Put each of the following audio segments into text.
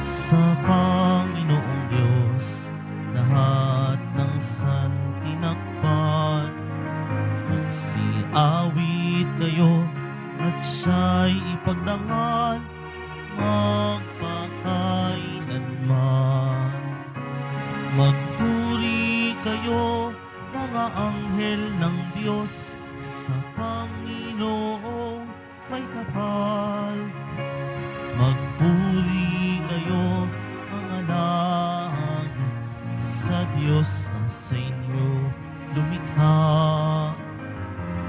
sa Panginoong Diyos, lahat ng santinakpan. Magsiawit kayo at siya'y ipagdangal magpakailanman. Magpuri kayo mga anghel ng Diyos, sa Panginoong may kapal. Magpuri kayo mga langit, sa Diyos na sa inyo lumikha.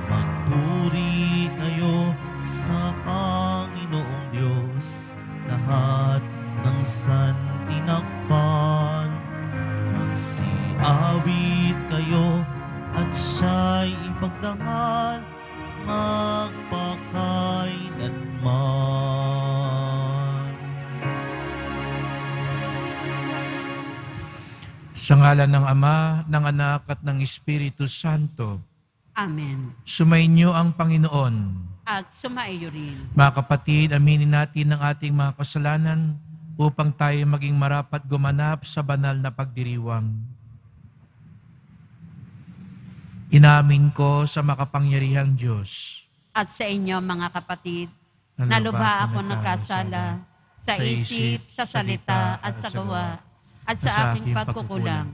Magpuri kayo sa Panginoong Diyos, lahat ng santinakpan. Magsiawit kayo at siya'y ipagdangal magpakailanman. Sa ngalan ng Ama, ng Anak at ng Espiritu Santo. Amen. Sumainyo ang Panginoon. At sumaiyo rin. Mga kapatid, aminin natin ang ating mga kasalanan upang tayo maging marapat gumanap sa banal na pagdiriwang. Inamin ko sa makapangyarihang Diyos At sa inyo mga kapatid, nalubha ako ng kasala sa isip, sa salita at sa gawa at sa aking pagkukulang.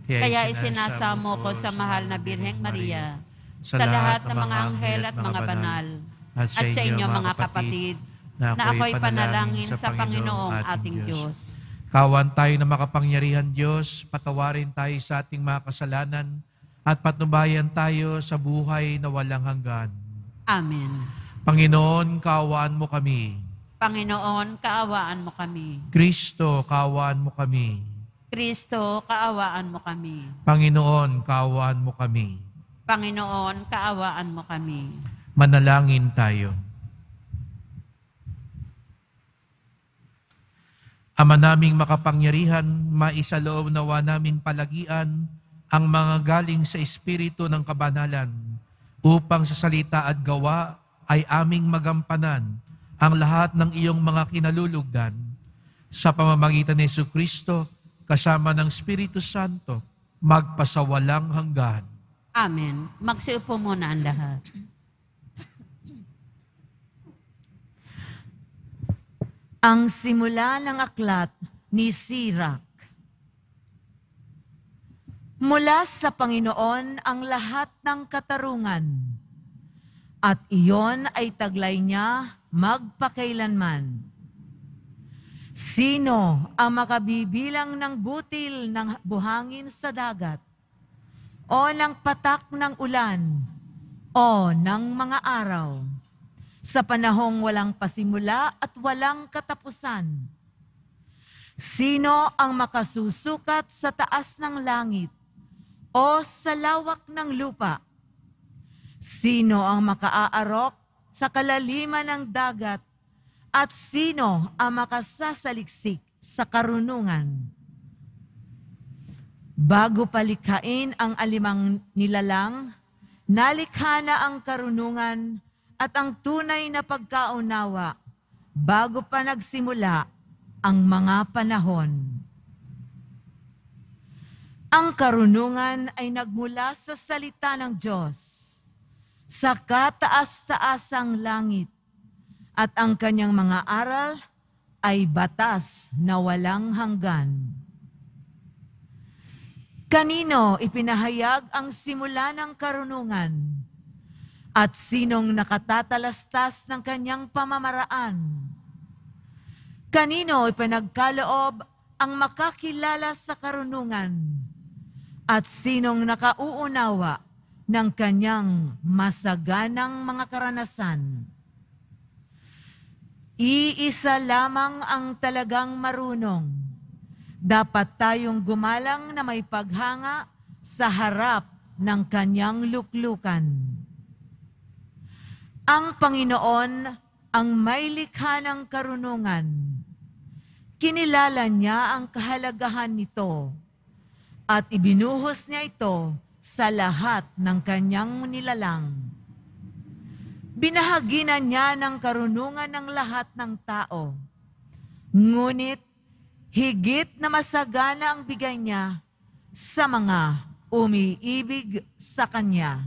Kaya isinasamo ko sa mahal na Birheng Maria, sa lahat ng mga anghel at mga banal, at sa inyo mga kapatid, na ako'y panalangin sa Panginoong ating Diyos. Kawan tayo na makapangyarihan Diyos, patawarin tayo sa ating mga kasalanan, at patnubayan tayo sa buhay na walang hanggan. Amen. Panginoon, kaawaan mo kami. Panginoon, kaawaan mo kami. Kristo, kaawaan mo kami. Kristo, kaawaan mo kami. Panginoon, kaawaan mo kami. Panginoon, kaawaan mo kami. Manalangin tayo. Ama naming makapangyarihan, maisaloob nawa namin palagian ang mga galing sa Espiritu ng kabanalan, upang sa salita at gawa ay aming magampanan ang lahat ng iyong mga kinalulugdan. Sa pamamagitan ni Jesucristo, kasama ng Espiritu Santo, magpasawalang hanggan. Amen. Magsiupo muna ang lahat. Ang simula ng aklat ni Sirach. Mula sa Panginoon ang lahat ng katarungan, at iyon ay taglay niya magpakailanman. Sino ang makabibilang ng butil ng buhangin sa dagat, o ng patak ng ulan, o ng mga araw, sa panahong walang pasimula at walang katapusan? Sino ang makasusukat sa taas ng langit, o sa lawak ng lupa? Sino ang makaaarok sa kalaliman ng dagat, at sino ang makasasaliksik sa karunungan? Bago palikhain ang alimang nilalang, nalikha na ang karunungan at ang tunay na pagkaunawa bago pa nagsimula ang mga panahon. Ang karunungan ay nagmula sa salita ng Diyos, sa kataas-taasang langit, at ang kanyang mga aral ay batas na walang hanggan. Kanino ipinahayag ang simula ng karunungan, at sinong nakatatalastas ng kanyang pamamaraan? Kanino ipinagkaloob ang makakilala sa karunungan, at sinong nakauunawa ng kanyang masaganang mga karanasan? Iisa lamang ang talagang marunong. Dapat tayong gumalang na may paghanga sa harap ng kanyang luklukan. Ang Panginoon ang may likha ng karunungan. Kinilala niya ang kahalagahan nito at ibinuhos niya ito sa lahat ng kanyang nilalang. Binahaginan niya ng karunungan ng lahat ng tao. Ngunit higit na masagana ang bigay niya sa mga umiibig sa Kanya.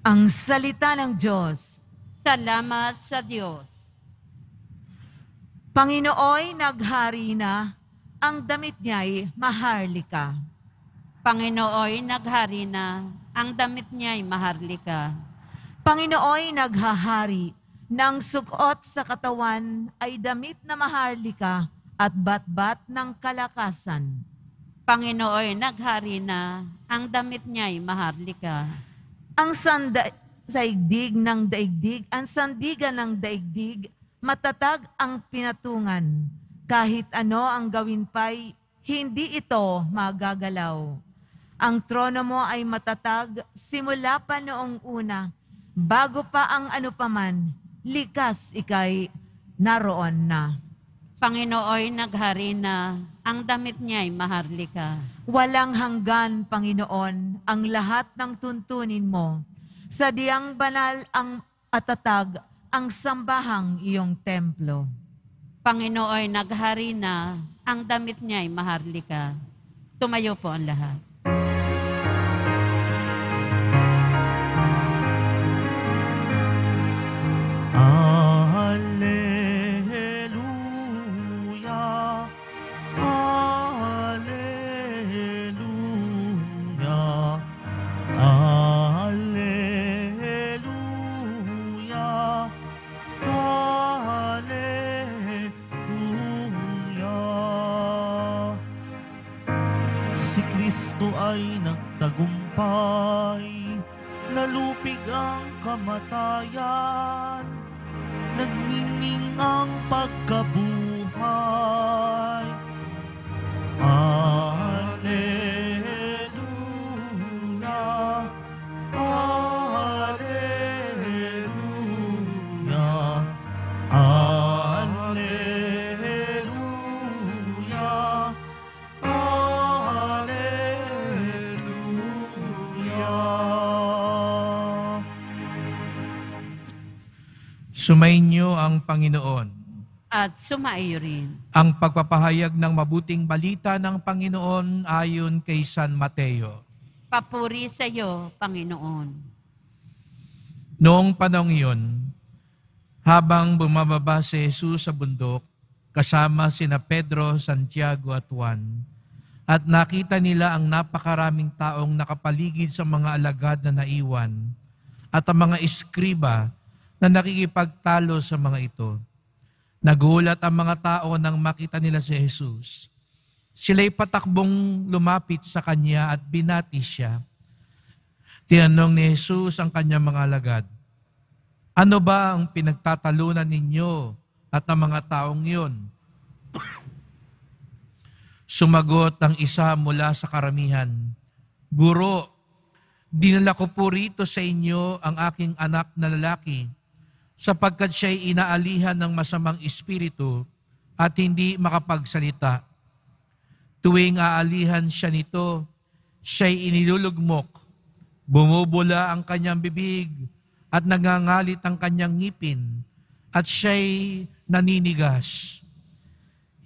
Ang salita ng Diyos. Salamat sa Diyos. Panginooy naghari na, ang damit niya'y maharlika. Panginooy naghari na, ang damit niya'y maharlika. Panginooy naghahari, ng suot sa katawan ay damit na maharlika at batbat ng kalakasan. Panginooy naghari na, ang damit niya'y maharlika. Ang daigdig ng daigdig, ang sandigan ng daigdig, matatag ang pinatungan. Kahit ano ang gawin pa'y, hindi ito magagalaw. Ang trono mo ay matatag, simula pa noong una, bago pa ang ano paman, likas ikay naroon na. Panginooy naghari na, ang damit niya'y maharlika. Walang hanggan, Panginoon, ang lahat ng tuntunin mo. Sa diyang banal ang atatag, ang sambahang iyong templo. Panginooy naghari na, ang damit niya'y maharlika. Tumayo po ang lahat. Alleluia, Alleluia, Alleluia, Alleluia. Si Kristo ay nagtagumpay, nalupig ang kamatayan, nagniningning ang pagkabuhay. Alleluia, Alleluia, Alleluia, Alleluia. Sumainyo ang Panginoon. At sumaiyo rin. Ang pagpapahayag ng mabuting balita ng Panginoon ayon kay San Mateo. Papuri sa iyo, Panginoon. Noong panahong iyon, habang bumababa si Jesus sa bundok, kasama sina Pedro, Santiago at Juan, at nakita nila ang napakaraming taong nakapaligid sa mga alagad na naiwan at ang mga iskriba na nakikipagtalo sa mga ito. Nagulat ang mga tao nang makita nila si Jesus. Sila'y patakbong lumapit sa kanya at binati siya. Tinanong ni Jesus ang kanyang mga alagad, "Ano ba ang pinagtatalunan ninyo at ang mga taong iyon?" Sumagot ang isa mula sa karamihan, "Guro, dinala ko po rito sa inyo ang aking anak na lalaki, sapagkat siya'y inaalihan ng masamang espiritu at hindi makapagsalita. Tuwing aalihan siya nito, siya'y inilulugmok, bumubula ang kanyang bibig at nangangalit ang kanyang ngipin, at siya'y naninigas.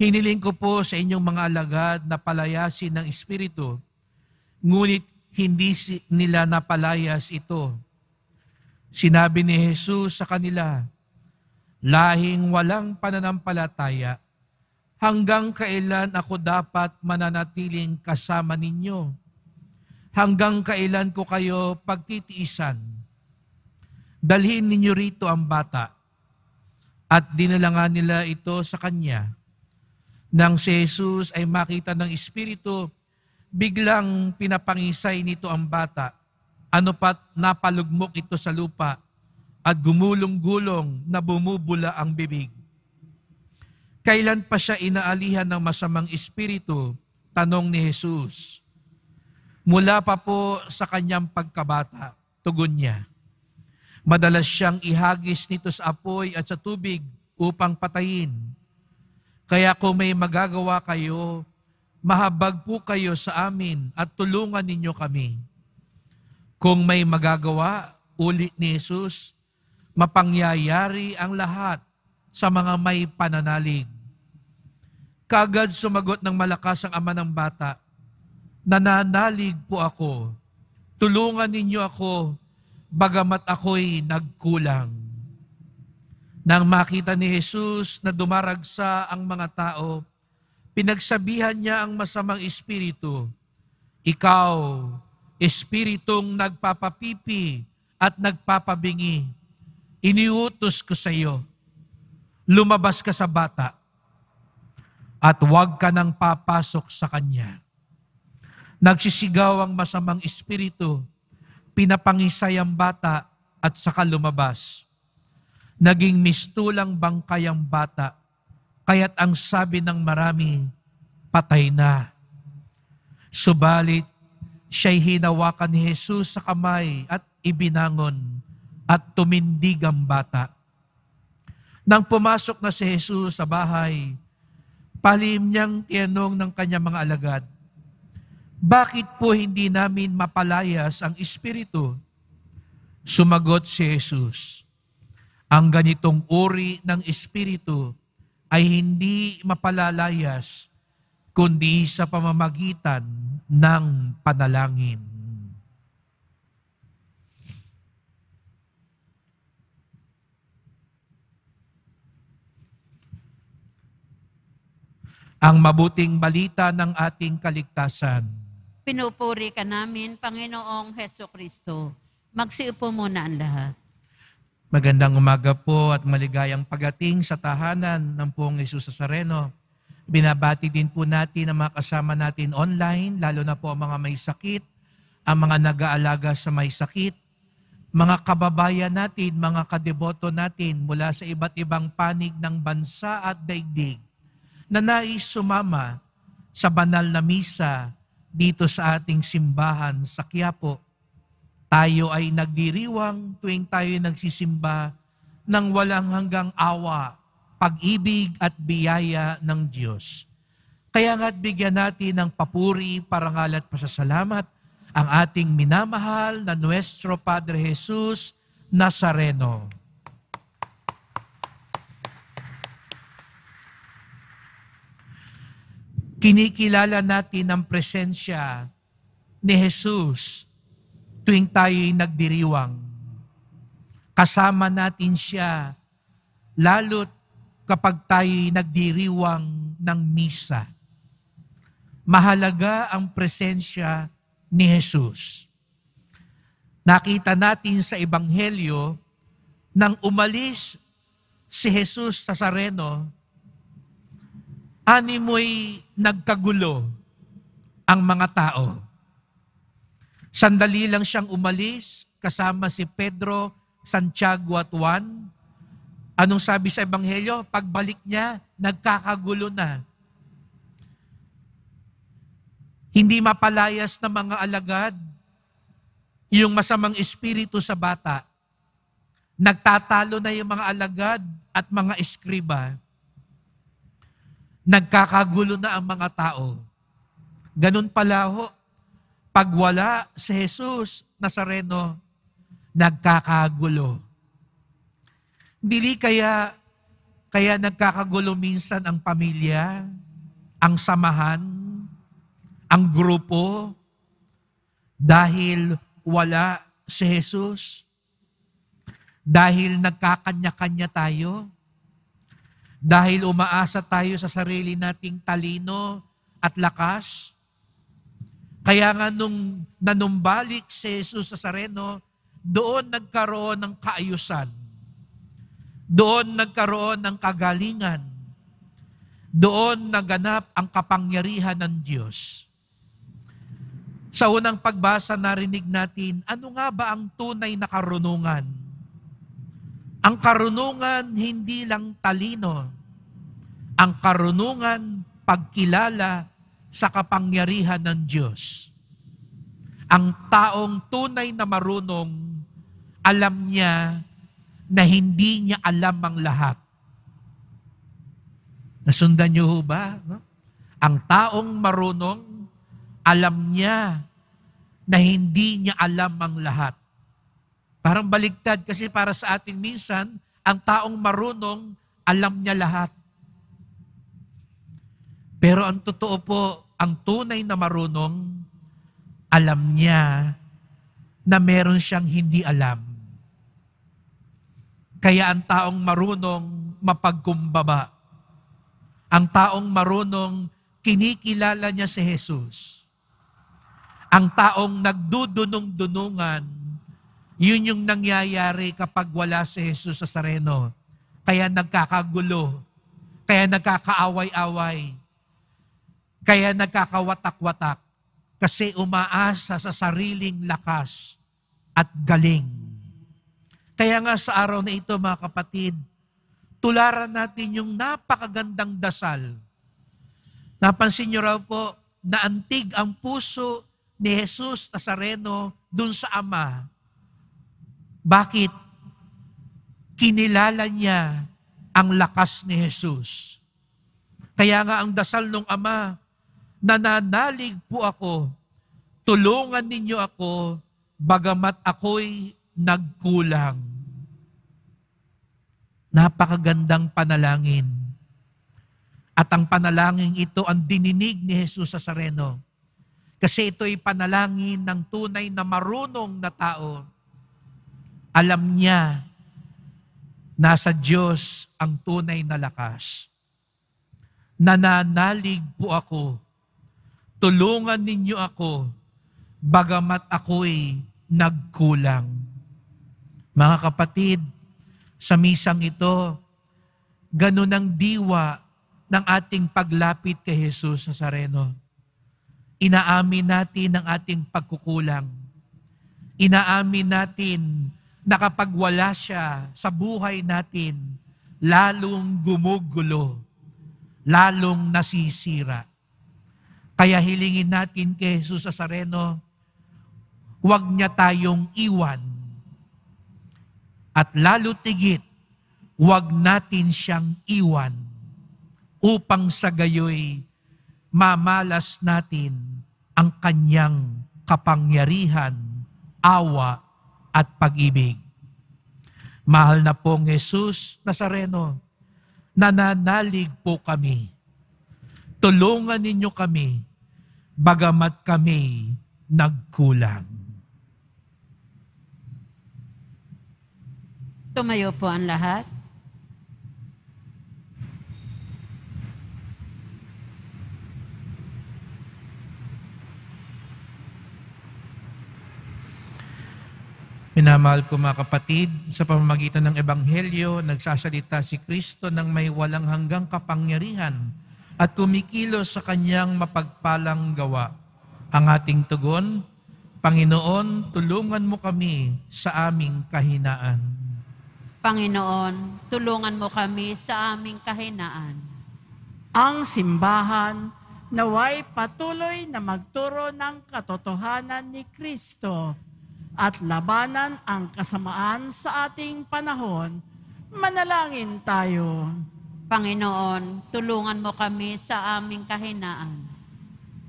Hiniling ko po sa inyong mga alagad na palayasin ng espiritu, ngunit hindi nila napalayas ito." Sinabi ni Jesus sa kanila, "Lahing walang pananampalataya, hanggang kailan ako dapat mananatiling kasama ninyo? Hanggang kailan ko kayo pagtitiisan? Dalhin ninyo rito ang bata." At dinala nga nila ito sa kanya. Nang si Jesus ay makita ng espiritu, biglang pinapangisay nito ang bata. Ano pat napalugmok ito sa lupa at gumulong-gulong na bumubula ang bibig. Kailan pa siya inaalihan ng masamang espiritu? Tanong ni Jesus. Mula pa po sa kanyang pagkabata, tugon niya. Madalas siyang ihagis nito sa apoy at sa tubig upang patayin. Kaya kung may magagawa kayo, mahabag po kayo sa amin at tulungan ninyo kami. Kung may magagawa, ulit ni Jesus, mapangyayari ang lahat. sa mga may pananalig. Kaagad sumagot ng malakas ang ama ng bata, nananalig po ako. Tulungan ninyo ako, bagamat ako'y nagkulang. Nang makita ni Jesus na dumaragsa ang mga tao, pinagsabihan niya ang masamang espiritu, ikaw, espiritong nagpapapipi at nagpapabingi, iniutos ko sa iyo, lumabas ka sa bata at huwag ka nang papasok sa kanya. Nagsisigaw ang masamang espiritu, pinapangisay ang bata at saka lumabas. Naging mistulang bangkay ang bata, kaya't ang sabi ng marami, patay na. Subalit, siya'y hinawakan ni Jesus sa kamay at ibinangon at tumindig ang bata. Nang pumasok na si Jesus sa bahay, palihim niyang tinanong ng kanyang mga alagad, bakit po hindi namin mapalayas ang espiritu? Sumagot si Jesus, ang ganitong uri ng espiritu ay hindi mapalalayas kundi sa pamamagitan ng panalangin. Ang mabuting balita ng ating kaligtasan. Pinupuri ka namin, Panginoong Heso Kristo. Magsiupo muna ang lahat. Magandang umaga po at maligayang pagating sa tahanan ng Poong Jesus Nazareno. Binabati din po natin ang mga kasama natin online, lalo na po ang mga may sakit, ang mga nag-aalaga sa may sakit, mga kababayan natin, mga kadeboto natin mula sa iba't ibang panig ng bansa at daigdig na nais sumama sa banal na misa dito sa ating simbahan sa Quiapo. Tayo ay nagdiriwang tuwing tayo nagsisimba ng walang hanggang awa, pag-ibig at biyaya ng Diyos. Kaya nga't bigyan natin ng papuri, parangal at pasasalamat ang ating minamahal na Nuestro Padre Jesus Nazareno. Kinikilala natin ang presensya ni Jesus tuwing tayo'y nagdiriwang. Kasama natin siya, lalo't kapag tayo'y nagdiriwang ng misa. Mahalaga ang presensya ni Jesus. Nakita natin sa Ebanghelyo, nang umalis si Jesus Nazareno, animoy nagkagulo ang mga tao. Sandali lang siyang umalis kasama si Pedro, Santiago at Juan. Anong sabi sa Ebanghelyo? Pagbalik niya, nagkakagulo na. Hindi mapalayas na mga alagad yung masamang espiritu sa bata. Nagtatalo na yung mga alagad at mga eskriba. Nagkakagulo na ang mga tao. Ganun pala ho, pag wala si Jesus Nazareno, nagkakagulo. Dili kaya nagkakagulo minsan ang pamilya, ang samahan, ang grupo, dahil wala si Jesus? Dahil nagkakanya-kanya tayo? Dahil umaasa tayo sa sarili nating talino at lakas? Kaya nga nung nanumbalik si Jesus Nazareno, doon nagkaroon ng kaayusan. Doon nagkaroon ng kagalingan. Doon naganap ang kapangyarihan ng Diyos. Sa unang pagbasa narinig natin, ano nga ba ang tunay na karunungan? Ang karunungan hindi lang talino. Ang karunungan pagkilala sa kapangyarihan ng Diyos. Ang taong tunay na marunong, alam niya na hindi niya alam ang lahat. Nasundan niyo ho ba? No? Ang taong marunong, alam niya na hindi niya alam ang lahat. Parang baligtad kasi para sa atin minsan, ang taong marunong, alam niya lahat. Pero ang totoo po, ang tunay na marunong, alam niya na meron siyang hindi alam. Kaya ang taong marunong mapagkumbaba, ang taong marunong kinikilala niya si Jesus, ang taong nagdudunong-dunungan, yun yung nangyayari kapag wala si Jesus sa sareno. Kaya nagkakagulo, kaya nagkakaaway-away, kaya nagkakawatak-watak, kasi umaasa sa sariling lakas at galing. Kaya nga sa araw na ito, mga kapatid, tularan natin yung napakagandang dasal. Napansin niyo raw po, naantig ang puso ni Jesus Nazareno dun sa Ama. Bakit? Kinilala niya ang lakas ni Jesus. Kaya nga ang dasal ng Ama, nananalig po ako, tulungan ninyo ako, bagamat ako'y nagkulang. Napakagandang panalangin. At ang panalangin ito ang dininig ni Jesus Nazareno. Kasi ito'y panalangin ng tunay na marunong na tao. Alam niya, nasa Diyos ang tunay na lakas. Nananalig po ako, tulungan ninyo ako, bagamat ako'y nagkulang. Mga kapatid, sa misang ito, ganun ang diwa ng ating paglapit kay Jesus Nazareno. Inaamin natin ang ating pagkukulang. Inaamin natin na kapag wala siya sa buhay natin, lalong gumugulo, lalong nasisira. Kaya hilingin natin kay Jesus Nazareno, huwag niya tayong iwan. At lalo tigit, huwag natin siyang iwan upang sa gayoy mamalas natin ang kanyang kapangyarihan, awa at pag-ibig. Mahal na pong Jesus Nazareno, nananalig po kami. Tulungan ninyo kami, bagamat kami nagkulang. Tumayo po ang lahat. Minamahal ko mga kapatid, sa pamamagitan ng Ebanghelyo, nagsasalita si Kristo ng may walang hanggang kapangyarihan at kumikilos sa kanyang mapagpalang gawa. Ang ating tugon, Panginoon, tulungan mo kami sa aming kahinaan. Panginoon, tulungan mo kami sa aming kahinaan. Ang simbahan naway patuloy na magturo ng katotohanan ni Kristo at labanan ang kasamaan sa ating panahon. Manalangin tayo. Panginoon, tulungan mo kami sa aming kahinaan.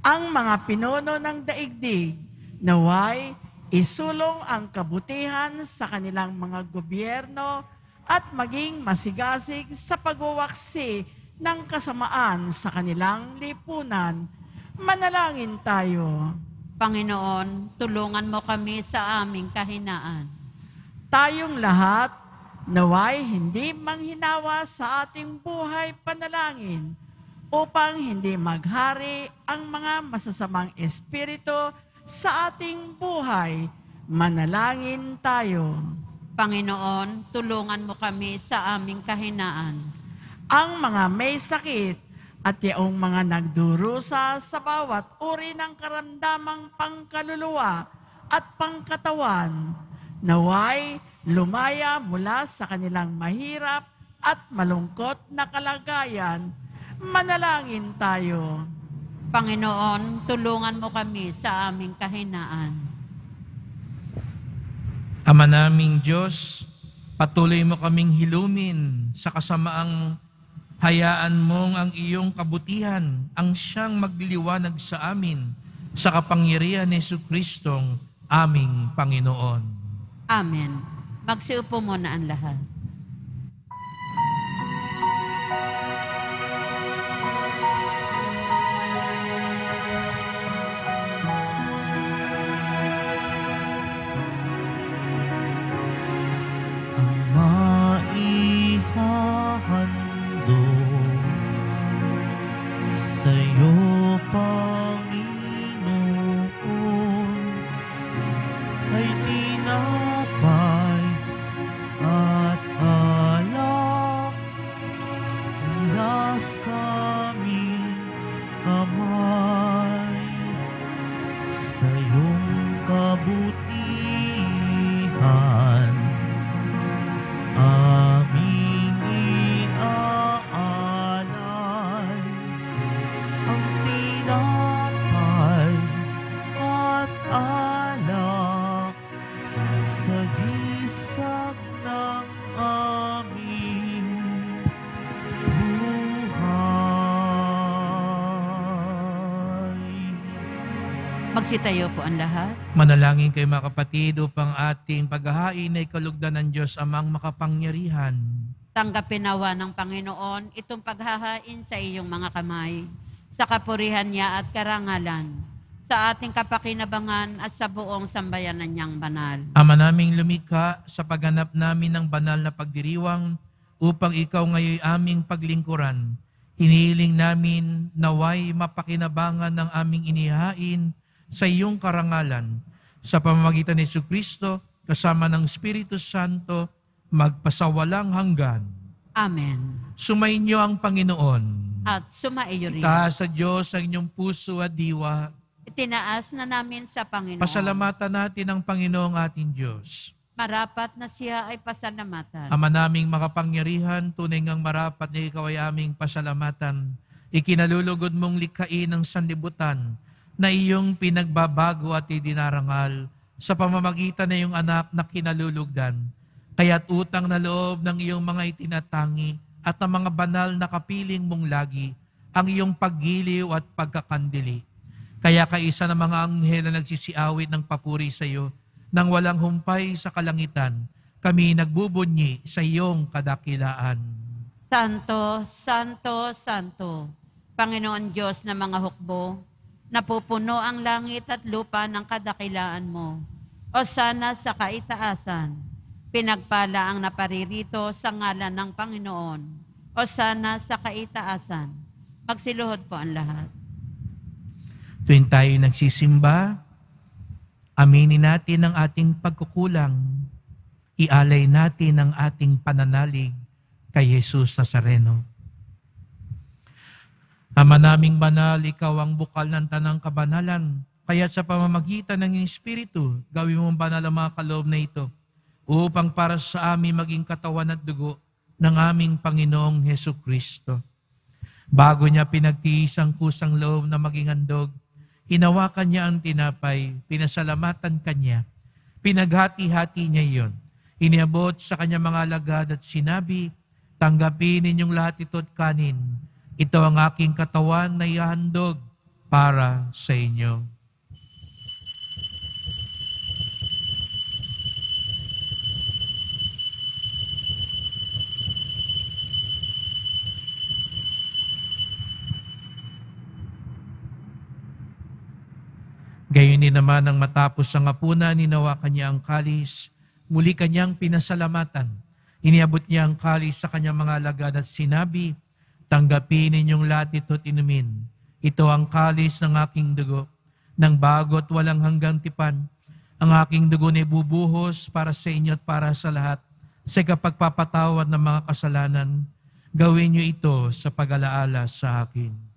Ang mga pinuno ng daigdig naway isulong ang kabutihan sa kanilang mga gobyerno at maging masigasig sa pagwawaksi ng kasamaan sa kanilang lipunan. Manalangin tayo. Panginoon, tulungan mo kami sa aming kahinaan. Tayong lahat naway hindi manghinawa sa ating buhay panalangin upang hindi maghari ang mga masasamang espiritu sa ating buhay. Manalangin tayo. Panginoon, tulungan mo kami sa aming kahinaan. Ang mga may sakit at yaong mga nagdurusa sa bawat uri ng karamdamang pangkaluluwa at pangkatawan, naway lumaya mula sa kanilang mahirap at malungkot na kalagayan. Manalangin tayo. Panginoon, tulungan mo kami sa aming kahinaan. Ama naming Diyos, patuloy mo kaming hilumin sa kasamaang hayaan mong ang iyong kabutihan ang siyang magliliwanag sa amin sa kapangyarihan ni Jesucristong aming Panginoon. Amen. Magsiupo muna ang lahat. ay tinapay at alak nasa aming kamay. Sa iyong kabutihan aming iaalay ang tinapay at alak sa gisag ng aming buhay. Magsitayo po ang lahat. Manalangin kayo mga kapatid upang ating paghahain ay kalugdan ng Diyos amang makapangyarihan. Tanggapin nawa ng Panginoon itong paghahain sa iyong mga kamay, sa kapurihan niya at karangalan, sa ating kapakinabangan at sa buong sambayanan niyang banal. Ama naming lumikha, sa pagganap namin ng banal na pagdiriwang upang ikaw ngayon aming paglingkuran, hinihiling namin naway mapakinabangan ng aming inihain sa iyong karangalan, sa pamamagitan ni Jesucristo, kasama ng Espiritu Santo, magpasawalang hanggan. Amen. Sumainyo ang Panginoon. At sumaiyo rin. Itaas sa Diyos ang inyong puso at diwa. Itinaas na namin sa Panginoon. Pasalamatan natin ang Panginoong ating Diyos. Marapat na siya ay pasalamatan. Ama naming makapangyarihan, tunay ngang marapat na ikaw ay aming pasalamatan. Ikinalulugod mong likhain ng sanlibutan na iyong pinagbabago at idinarangal sa pamamagitan na iyong anak na kinalulugdan. Kaya't utang na loob ng iyong mga itinatangi at ng mga banal na kapiling mong lagi ang iyong paggiliw at pagkakandili. Kaya kaisa ng mga anghel na nagsisiawit ng papuri sa iyo, nang walang humpay sa kalangitan, kami nagbubunyi sa iyong kadakilaan. Santo, Santo, Santo, Panginoon Diyos na mga hukbo, napupuno ang langit at lupa ng kadakilaan mo. O sana sa kaitaasan, pinagpala ang naparirito sa ngalan ng Panginoon. O sana sa kaitaasan. Magsiluhod po ang lahat. Tuwing tayo nagsisimba, aminin natin ang ating pagkukulang. Ialay natin ang ating pananalig kay Jesus Nazareno. Ama naming banal, ikaw ang bukal ng tanang kabanalan. Kaya't sa pamamagitan ng iyong Espiritu, gawin mong banal ang mga kaloob na ito upang para sa amin maging katawan at dugo ng aming Panginoong Hesukristo. Bago niya pinagtiis ang kusang loob na maging handog, hinawakan niya ang tinapay, pinasalamatan kanya, pinaghati-hati niya iyon. Iniabot sa kanya mga alagad at sinabi, tanggapin ninyong lahat ito at kanin. Ito ang aking katawan na ihahandog para sa inyo. Gayon din naman ang matapos ang hapunan, hinawakan niya ang kalis, muli kanyang pinasalamatan. Iniabot niya ang kalis sa kanyang mga alagad at sinabi, tanggapin ninyong lahat ito at inumin. Ito ang kalis ng aking dugo, ng bago at walang hanggang tipan. Ang aking dugo na ibubuhos para sa inyo at para sa lahat, sa kapagpapatawad ng mga kasalanan. Gawin niyo ito sa pag-alaala sa akin.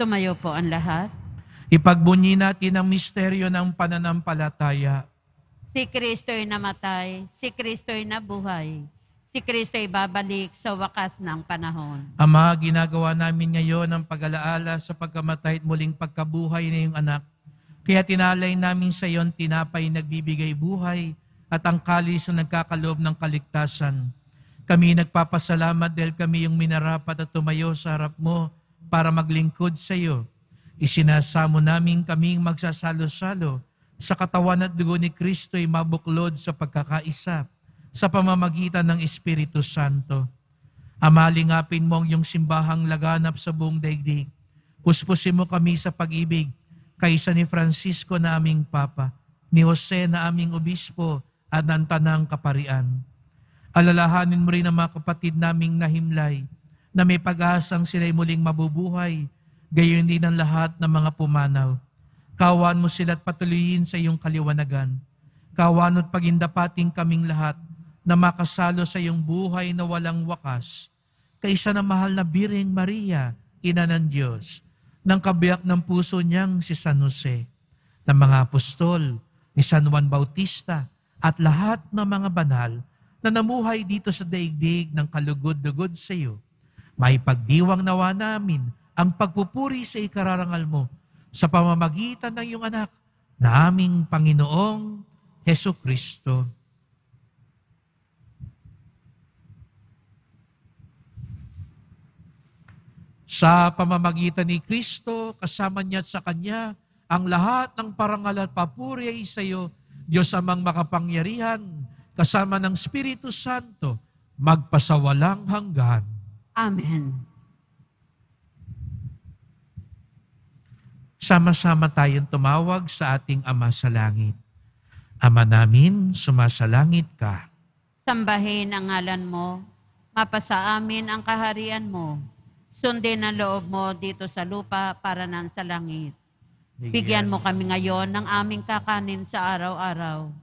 Tumayo po ang lahat. Ipagbunyi natin ang misteryo ng pananampalataya. Si Kristo'y namatay, si Kristo'y nabuhay, si Kristo'y babalik sa wakas ng panahon. Ama, ginagawa namin ngayon ang pag-alaala sa pagkamatay at muling pagkabuhay na iyong anak. Kaya tinalay namin sa iyon tinapay nagbibigay buhay at ang kalis na nagkakaloob ng kaligtasan. Kami nagpapasalamat dahil kami yung minarapat at tumayo sa harap mo para maglingkod sa iyo. Isinasamo namin kaming magsasalo-salo sa katawan at dugo ni Kristo'y mabuklod sa pagkakaisa sa pamamagitan ng Espiritu Santo. Amalingapin mo ang iyong simbahang laganap sa buong daigdig. Puspusin mo kami sa pag-ibig kaysa ni Francisco na aming Papa, ni Jose na aming Obispo at ng Tanang Kaparian. Alalahanin mo rin ang mga kapatid naming nahimlay na may pag-asang sila'y muling mabubuhay, gayon din ang lahat ng mga pumanaw. Kaawaan mo sila at patuloyin sa iyong kaliwanagan. Kaawaan at pagindapating kaming lahat na makasalo sa iyong buhay na walang wakas. Kaisa na mahal na Birheng Maria, Ina ng Diyos, ng kabiyak ng puso niyang si San Jose, ng mga apostol, ni San Juan Bautista, at lahat ng mga banal na namuhay dito sa daigdig ng kalugod-lugod sa iyo. May pagdiwang nawa namin ang pagpupuri sa ikararangal mo sa pamamagitan ng iyong anak na aming Panginoong Hesukristo. Sa pamamagitan ni Kristo, kasama niya at sa Kanya, ang lahat ng parangal at papuri ay sa iyo, Diyos amang makapangyarihan, kasama ng Espiritu Santo, magpasawalang hanggan. Amen. Sama-sama tayong tumawag sa ating Ama sa Langit. Ama namin, sumasalangit ka. Sambahin ang ngalan mo, mapasa amin ang kaharian mo. Sundin ang loob mo dito sa lupa para nang sa langit. Bigyan mo kami ngayon ng aming kakanin sa araw-araw.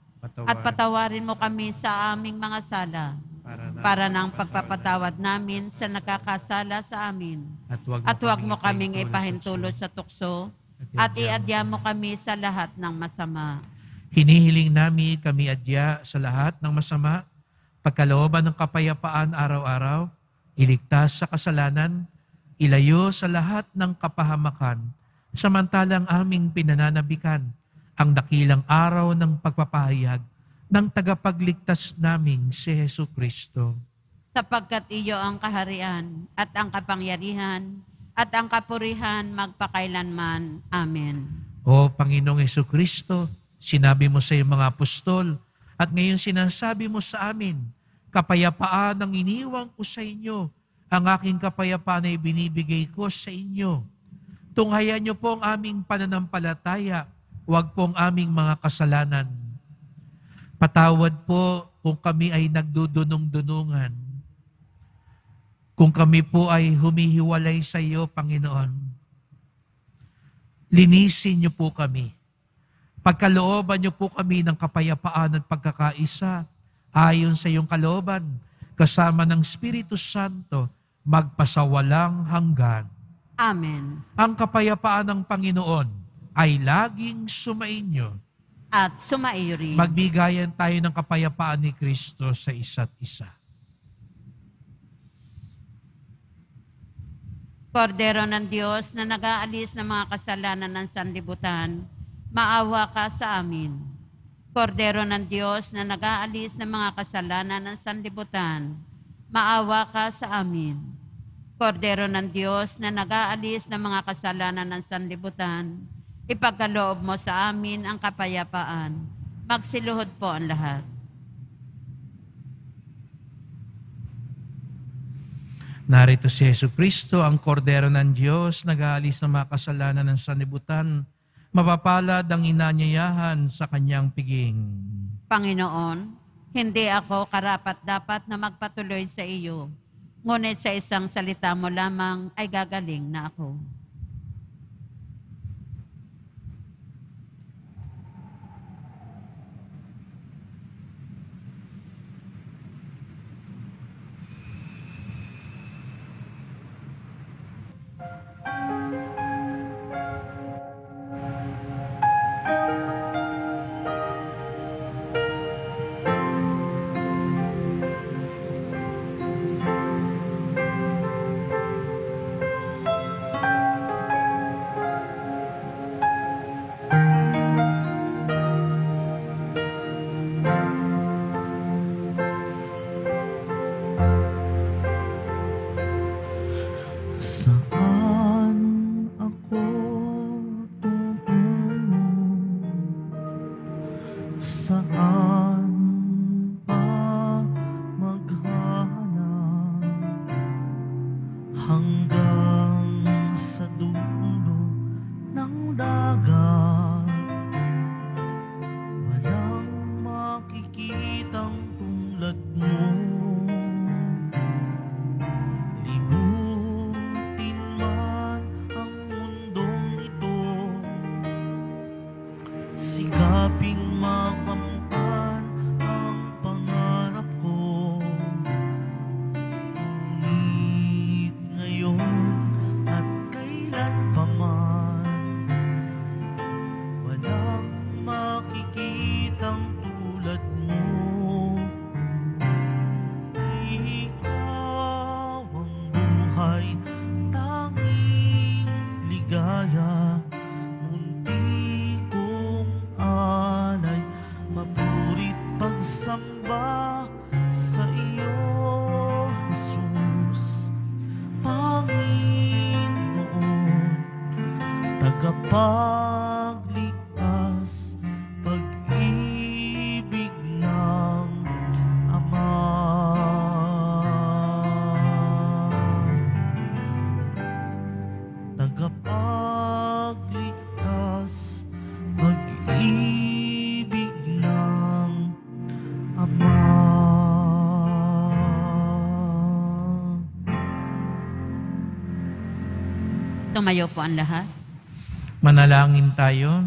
At patawarin mo kami sa aming mga sala para nang pagpapatawad namin sa nakakasala sa amin. At huwag mo kaming ipahintulot sa tukso at iadya mo kami sa lahat ng masama. Hinihiling namin kami adya sa lahat ng masama, pagkalooban ng kapayapaan araw-araw, iligtas sa kasalanan, ilayo sa lahat ng kapahamakan, samantalang aming pinananabikan ang dakilang araw ng pagpapahayag ng tagapagligtas naming si Hesukristo. Sapagkat iyo ang kaharian at ang kapangyarihan at ang kapurihan magpakailanman. Amen. O Panginoong Hesukristo, sinabi mo sa iyong mga apostol at ngayon sinasabi mo sa amin, kapayapaan ang iniwang ko sa inyo, ang aking kapayapaan ay binibigay ko sa inyo. Tunghayan niyo po ang aming pananampalataya, huwag po ang aming mga kasalanan. Patawad po kung kami ay nagdudunong-dunungan. Kung kami po ay humihiwalay sa iyo, Panginoon. Linisin niyo po kami. Pagkalooban niyo po kami ng kapayapaan at pagkakaisa, ayon sa iyong kalooban, kasama ng Espiritu Santo, magpasawalang hanggan. Amen. Ang kapayapaan ng Panginoon ay laging sumainyo. At sumaiyo rin. Magbigayan tayo ng kapayapaan ni Kristo sa isa't isa. Kordero ng Diyos na nag-aalis ng mga kasalanan ng sanlibutan, maawa ka sa amin. Kordero ng Diyos na nag-aalis ng mga kasalanan ng sanlibutan, maawa ka sa amin. Kordero ng Diyos na nag-aalis ng mga kasalanan ng sanlibutan, ipagkaloob mo sa amin ang kapayapaan. Magsiluhod po ang lahat. Narito si Hesukristo, ang Kordero ng Diyos, nag-aalis ng mga kasalanan ng sanlibutan, mapapalad ang inanyayahan sa kanyang piging. Panginoon, hindi ako karapat-dapat na magpatuloy sa iyo, ngunit sa isang salita mo lamang ay gagaling na ako. Saan ako tutungo? Saan pa maghanap? Hanggang sa dulo ng dagat, walang makikitang tulad mo. Ikaw ang buhay, tanging ligaya. Munti kong alay, mapurit pagsamba sa iyo, Jesus. Panginoon, tagapagligtas, pag-ibig ng Ama. Tagapagligtas, pag-ibig ng Ama. Tumayo po ang lahat. Manalangin tayo.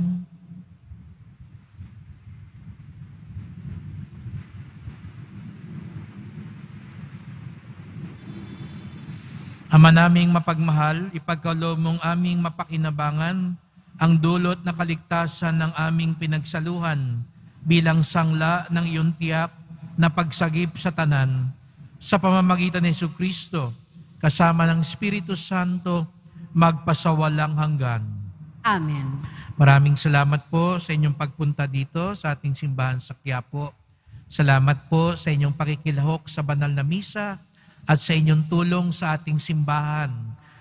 Ama naming mapagmahal, ipagkaloob mong aming mapakinabangan ang dulot na kaligtasan ng aming pinagsaluhan bilang sangla ng iyong tiyak na pagsagip sa tanan sa pamamagitan ni Jesucristo kasama ng Espiritu Santo magpasawalang hanggan. Amen. Maraming salamat po sa inyong pagpunta dito sa ating simbahan sa Quiapo. Salamat po sa inyong pakikilahok sa banal na misa at sa inyong tulong sa ating simbahan,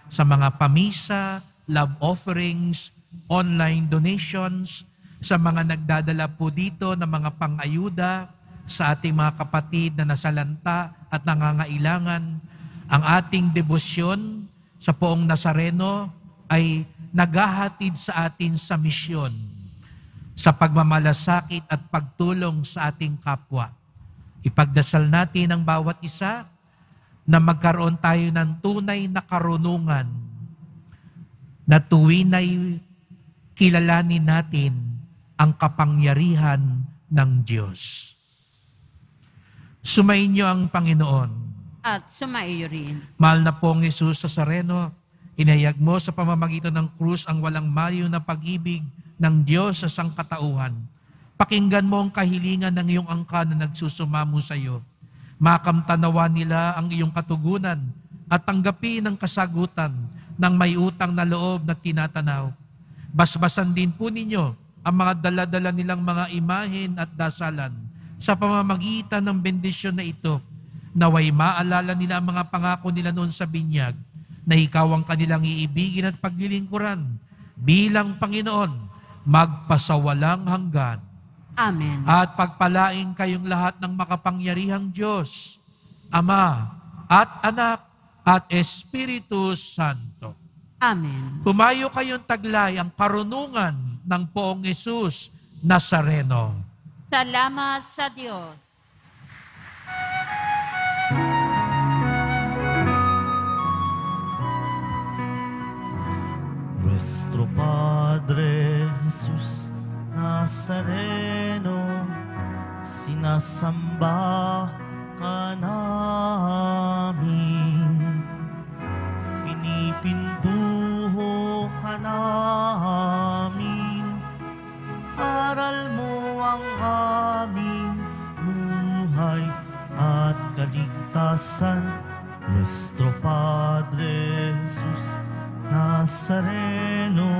sa mga pamisa, love offerings, online donations, sa mga nagdadala po dito ng mga pang-ayuda sa ating mga kapatid na nasalanta at nangangailangan. Ang ating debosyon sa Poong Nazareno ay naghahatid sa atin sa misyon, sa pagmamalasakit at pagtulong sa ating kapwa. Ipagdasal natin ang bawat isa na magkaroon tayo ng tunay na karunungan, na tuwinay kilalanin natin ang kapangyarihan ng Diyos. Sumainyo ang Panginoon. At sumaiyo rin. Mahal na pong Jesus Nazareno, inayag mo sa pamamagitan ng krus ang walang mayo na pag-ibig ng Diyos sa sangkatauhan. Pakinggan mo ang kahilingan ng iyong angkan na nagsusumamo sa iyo. Makamtanawa nila ang iyong katugunan at tanggapin ang kasagutan ng may utang na loob na tinatanaw. Basbasan din po ninyo ang mga dala-dala nilang mga imahen at dasalan sa pamamagitan ng bendisyon na ito. Naway maalala nila ang mga pangako nila noon sa binyag na ikaw ang kanilang iibigin at paglilingkuran bilang Panginoon magpasawalang hanggan. Amen. At pagpalain kayong lahat ng makapangyarihang Diyos, Ama at Anak at Espiritu Santo. Amen. Humayo kayong taglay ang karunungan ng Poong Jesus Nazareno. Salamat sa Diyos. Nuestro Padre Jesus Nazareno, sinasamba ka namin, pinipintuho ka namin, aral mo ang aming buhay at kaligtasan. Nuestro Padre Jesus Nazareno,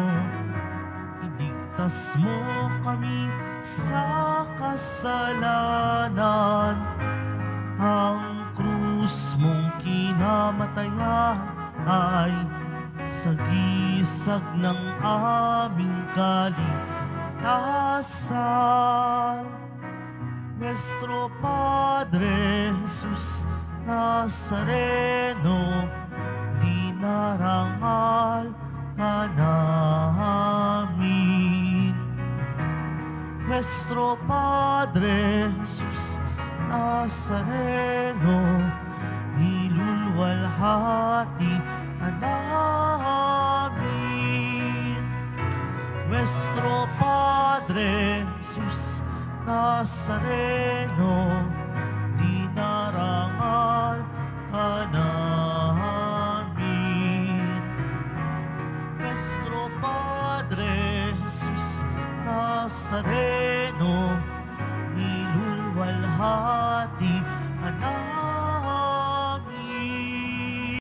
iligtas mo kami sa kasalanan. Ang krus mong kinamatayan ay sagisag ng aming kaligtasan. Nuestro Padre Jesus Nazareno, dinarangal ka namin. Nuestro Padre Jesus Nazareno, nilulwalhati ka namin. Nuestro Padre Jesus Nazareno,